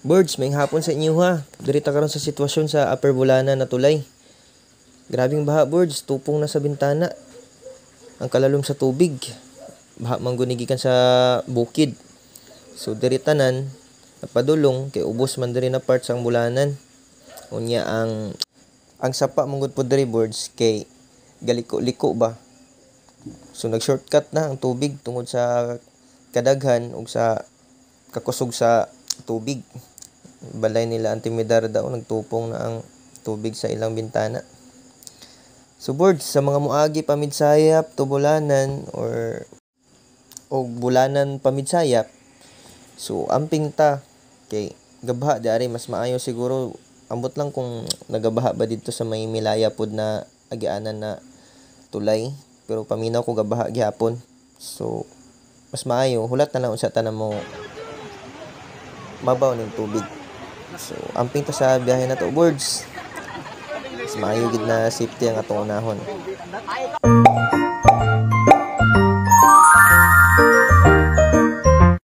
Birds, may hapon sa inyo ha. Dirita karon sa sitwasyon sa Upper Bulanan na tulay. Grabing baha, birds, tupong na sa bintana. Ang kalalom sa tubig. Baha manggunigikan sa bukid. So diritanan napadulong kay ubos man diri na parts ang bulanan. Unya ang sapa manggod pod diri, birds, kay galiko-liko ba. So nag-shortcut na ang tubig tungod sa kadaghan ug sa kakusog sa tubig. Balay nila Antimidar daw nagtupong na ang tubig sa ilang bintana. So birds, sa mga muagi pamidsayap to bulanan or bulanan pamidsayap, so amping ta kay gabaha di ari mas maayo siguro ambot lang kung nagabaha ba dito sa may Milaya pod na agianan na tulay, pero paminaw ko gabaha gihapon. So mas maayo hulat na lang unsa tanan mo mabaw ning tubig. So amping ta sa biyahe na to, birds. Mas maayo gid na safety ang atong unahon.